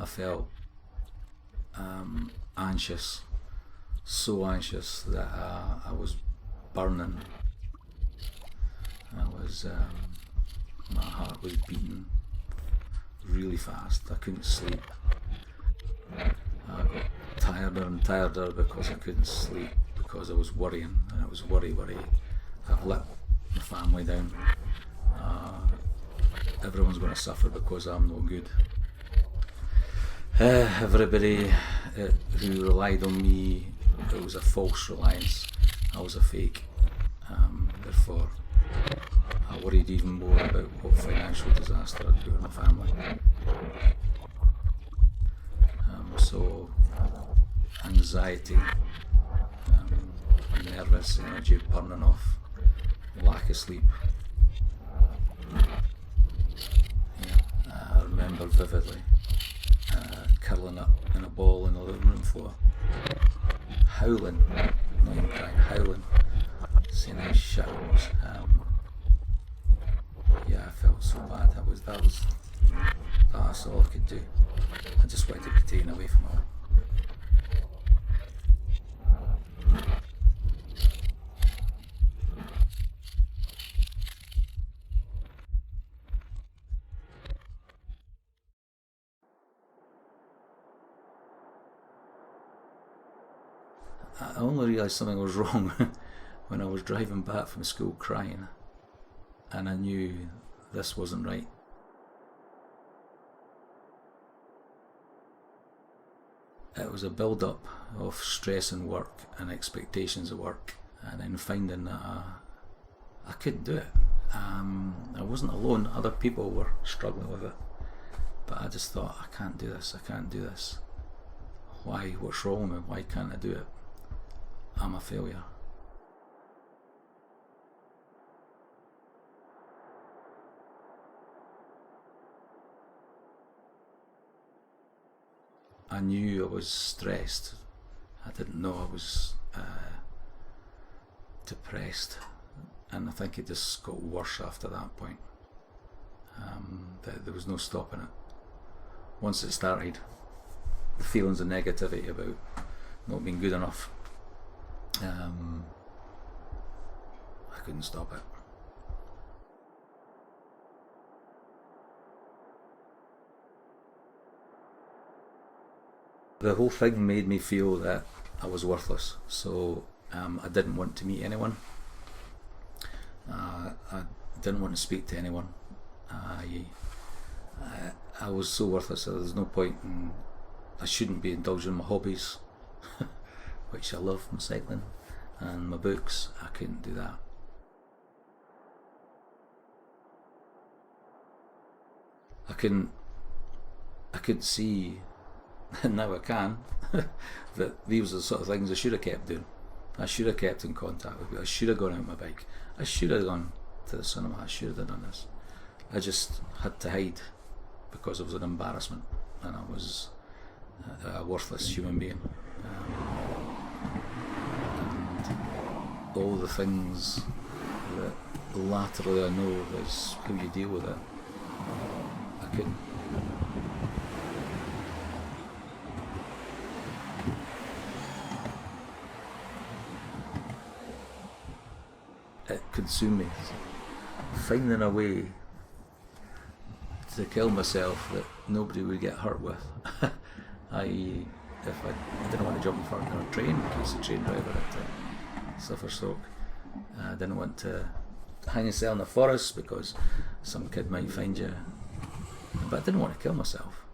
I felt anxious, so anxious that I was burning. My heart was beating really fast. I couldn't sleep. I got tireder and tireder because I couldn't sleep, because I was worrying, and it was worry. I've let my family down. Everyone's going to suffer because I'm no good. Everybody who relied on me, it was a false reliance. I was a fake. Therefore, I worried even more about what financial disaster I'd do with my family. So, anxiety, nervous, energy burning off, lack of sleep. I remember vividly curling up in a ball in the living room floor, howling, not even crying, howling, saying how shit it was. I felt so bad. That's all I could do. I just wanted to be taken away from it all. I only realised something was wrong when I was driving back from school crying, and I knew this wasn't right. It was a build-up of stress in work and expectations of work, and then finding that I couldn't do it. I wasn't alone, other people were struggling with it, but I just thought, I can't do this. Why? What's wrong with me? Why can't I do it? I'm a failure. I knew I was stressed. I didn't know I was depressed, and I think it just got worse after that point. There was no stopping it. Once it started, the feelings of negativity about not being good enough, I couldn't stop it. The whole thing made me feel that I was worthless, so I didn't want to meet anyone. I didn't want to speak to anyone. I was so worthless that there's no point in, I shouldn't be indulging in my hobbies, which I love, my cycling and my books. I couldn't do that. I could see, and now I can, that these are the sort of things I should have kept doing. I should have kept in contact with people. I should have gone out on my bike. I should have gone to the cinema. I should have done this. I just had to hide because I was an embarrassment, and I was a worthless human being. And all the things that laterally I know is how you deal with it. I couldn't. It consumed me. Finding a way to kill myself that nobody would get hurt with. If I didn't want to jump in front of a train in case the train driver had to suffer stroke. I didn't want to hang yourself in the forest because some kid might find you. But I didn't want to kill myself.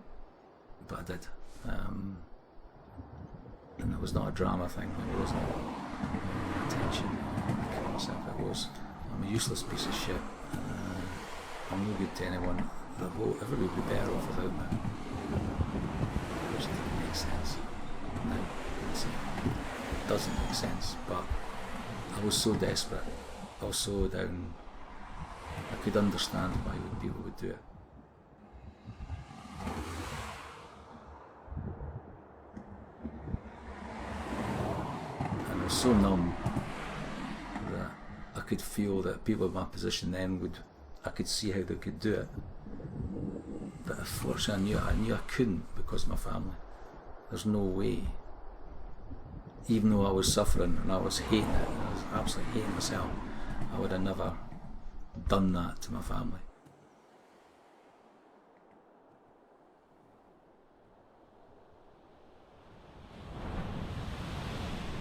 But I did. And it was not a drama thing. It wasn't attention. Kill myself. It was, I'm a useless piece of shit. I'm no good to anyone. Everybody would be better off without me. Which didn't make sense. No, it doesn't make sense. But I was so desperate. I was so down. I could understand why people would do it. And I was so numb that I could feel that people in my position then I could see how they could do it, But unfortunately, I knew I couldn't because of my family. There's no way. Even though I was suffering and I was hating it, and I was absolutely hating myself, I would have never done that to my family.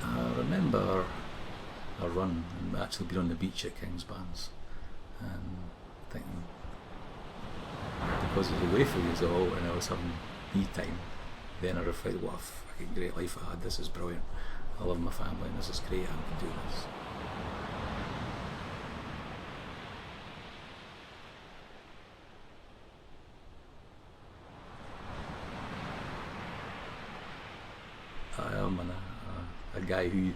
I remember a run and actually being on the beach at Kingsbarns and thinking, because it was away from you all and I was having me time, then I reflected, what a fucking great life I had. This is brilliant. I love my family and this is great. I can do this. I am a guy who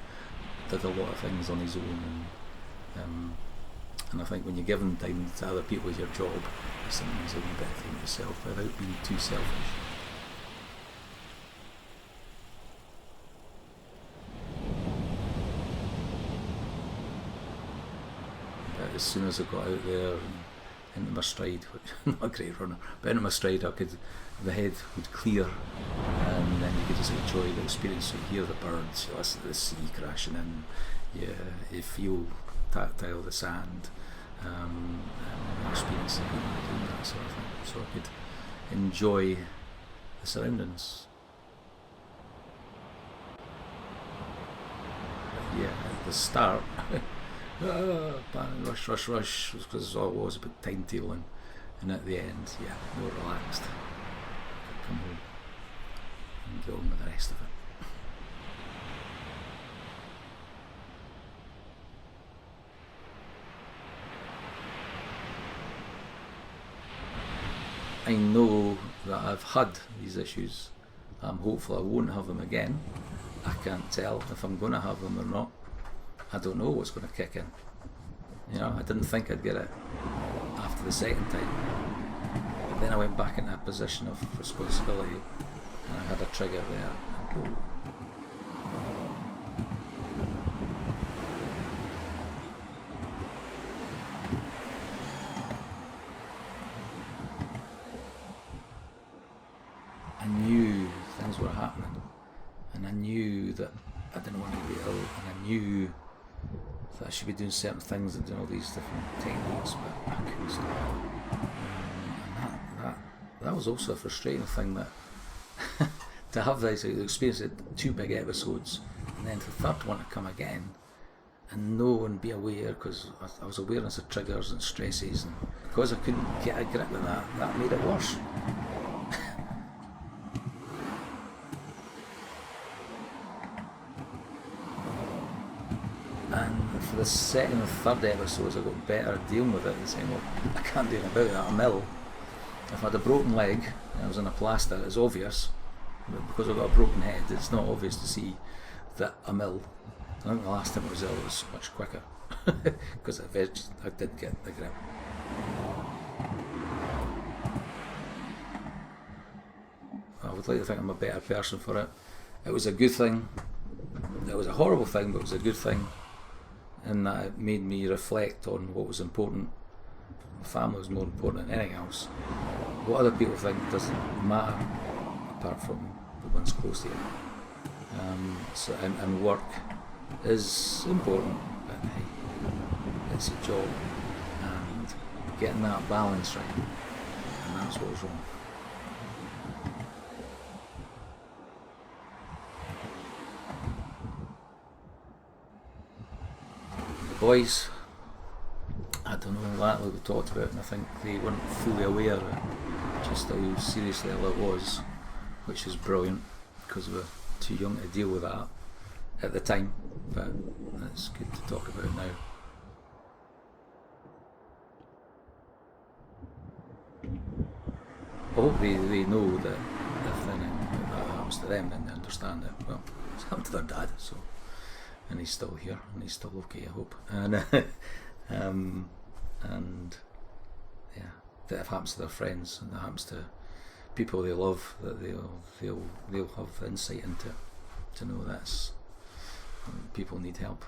did a lot of things on his own, and I think when you're giving time to other people as your job, sometimes a wee bit of time to yourself without being too selfish. But as soon as I got out there and into my stride, which I'm not a great runner, but into my stride the head would clear and then you could just enjoy the experience. You hear the birds, you listen to the sea crashing in, you feel tactile the sand, and experience the people doing that sort of thing. So I could enjoy the surroundings. But yeah, at the start, rush, because all it was about timetabling, and at the end, yeah, more relaxed. I could come home and get on with the rest of it. I know that I've had these issues. I'm hopeful I won't have them again. I can't tell if I'm going to have them or not. I don't know what's going to kick in. I didn't think I'd get it after the second time. But then I went back into a position of responsibility and I had a trigger there. And I knew things were happening, and I knew that I didn't want to be ill, and I knew that I should be doing certain things and doing all these different techniques, but I couldn't stop. And that was also a frustrating thing, that to have this experience of 2 big episodes, and then the third one to come again, and know and be aware, because I was awareness of triggers and stresses, and because I couldn't get a grip with that made it worse. And for the second and third episodes, I got better at dealing with it and saying, well, I can't do anything about that, I'm ill. If I had a broken leg and I was in a plaster, it's obvious, but because I've got a broken head, it's not obvious to see that I'm ill. I think the last time I was ill was much quicker, because I did get the grip. I would like to think I'm a better person for it. It was a good thing. It was a horrible thing, but it was a good thing. And that it made me reflect on what was important. My family was more important than anything else. What other people think doesn't matter, apart from the ones close to you. And work is important, but hey, it's a job, and getting that balance right, and that's what was wrong. Boys, I don't know exactly what we talked about, and I think they weren't fully aware of just how serious the hell it was, which is brilliant, because we were too young to deal with that at the time, but it's good to talk about now. I hope they know that if anything that happens to them, then they understand that, well, it's happened to their dad, so. And he's still here, and he's still okay, I hope. And and yeah, that if it happens to their friends and that happens to people they love, that they'll have insight into to know that people need help.